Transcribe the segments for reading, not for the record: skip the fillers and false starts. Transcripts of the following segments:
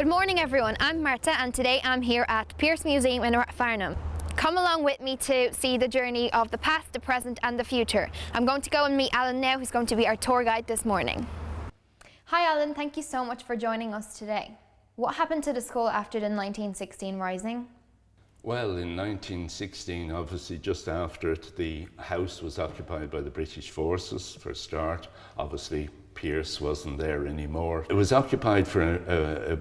Good morning everyone, I'm Marta and today I'm here at Pearse Museum in Farnham. Come along with me to see the journey of the past, the present and the future. I'm going to go and meet Alan now, who's going to be our tour guide this morning. Hi Alan, thank you so much for joining us today. What happened to the school after the 1916 Rising? Well, in 1916, obviously just after it, the house was occupied by the British forces for a start. Obviously Pearse wasn't there anymore. It was occupied for a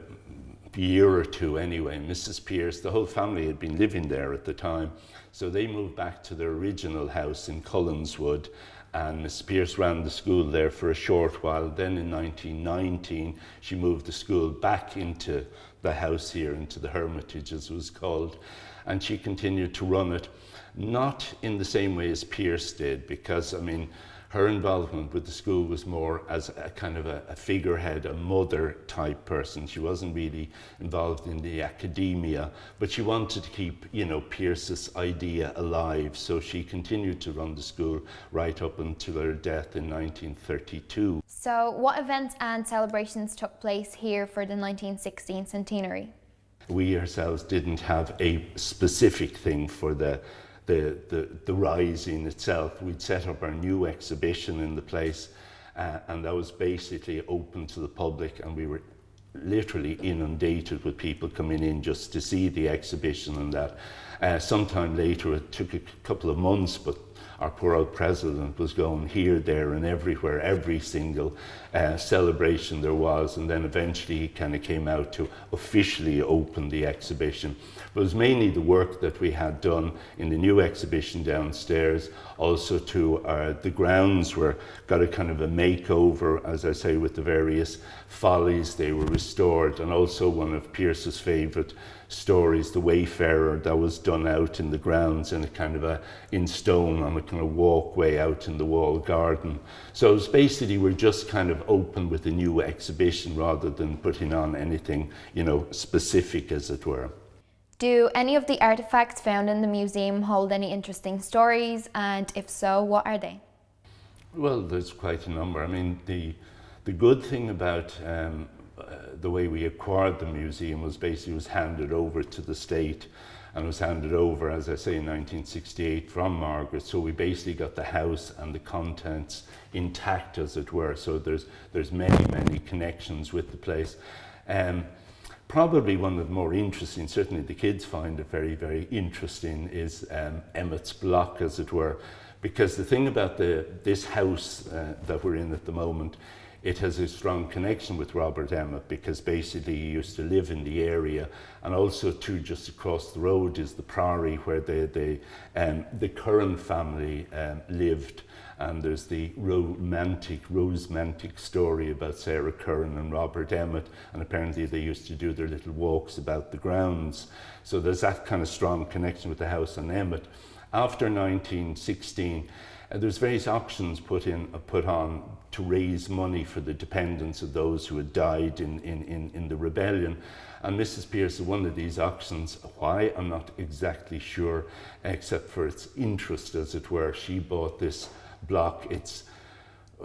year or two anyway. Mrs. Pearse, the whole family had been living there at the time, so they moved back to their original house in Collinswood, and Mrs. Pearse ran the school there for a short while. Then in 1919 she moved the school back into the house here, into the Hermitage as it was called, and she continued to run it, not in the same way as Pearse did, because I mean her involvement with the school was more as a kind of a figurehead, a mother type person. She wasn't really involved in the academia, but she wanted to keep, you know, Pearse's idea alive. So she continued to run the school right up until her death in 1932. So what events and celebrations took place here for the 1916 centenary? We ourselves didn't have a specific thing for the Rising itself. We'd set up our new exhibition in the place, and that was basically open to the public, and we were literally inundated with people coming in just to see the exhibition and that. Sometime later, it took a couple of months, but our poor old president was going here, there and everywhere, every single celebration there was, and then eventually he kind of came out to officially open the exhibition. But it was mainly the work that we had done in the new exhibition downstairs. Also to the grounds got a kind of a makeover, as I say, with the various follies. They were restored, and also one of Pearse's favourite stories, The Wayfarer, that was done out in the grounds in a kind of in stone on a kind of walkway out in the walled garden. So it was basically, we're just kind of open with a new exhibition rather than putting on anything, you know, specific as it were. Do any of the artifacts found in the museum hold any interesting stories, and if so, what are they? Well, there's quite a number. I mean, the good thing about the way we acquired the museum was basically was handed over to the state, and was handed over, as I say, in 1968 from Margaret. So we basically got the house and the contents intact, as it were. So there's many connections with the place. Probably one of the more interesting, certainly the kids find it very interesting, is Emmet's Block, as it were, because the thing about this house that we're in at the moment, it has a strong connection with Robert Emmet, because basically he used to live in the area, and also too just across the road is the Priory where the Curran family lived. And there's the romantic story about Sarah Curran and Robert Emmet, and apparently they used to do their little walks about the grounds. So there's that kind of strong connection with the house and Emmet. After 1916, there's various auctions put on to raise money for the dependents of those who had died in the rebellion. And Mrs. Pearse, one of these auctions, why I'm not exactly sure, except for its interest, as it were, she bought this block. It's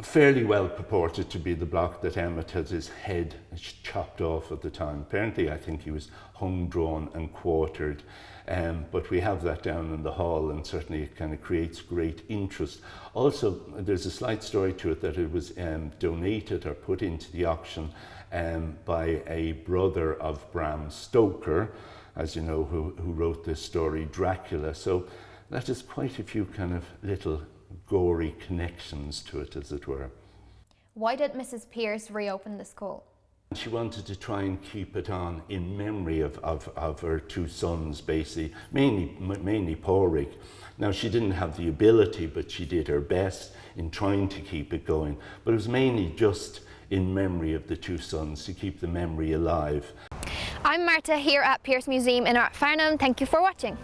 fairly well purported to be the block that Emmet had his head chopped off at the time. Apparently, I think he was hung, drawn and quartered. But we have that down in the hall, and certainly it kind of creates great interest. Also, there's a slight story to it that it was donated or put into the auction by a brother of Bram Stoker, as you know, who wrote this story, Dracula. So that is quite a few kind of little gory connections to it, as it were. Why did Mrs. Pearse reopen the school? She wanted to try and keep it on in memory of her two sons, basically, mainly Pádraig. Now, she didn't have the ability, but she did her best in trying to keep it going. But it was mainly just in memory of the two sons, to keep the memory alive. I'm Marta here at Pearse Museum in Farnham. Thank you for watching.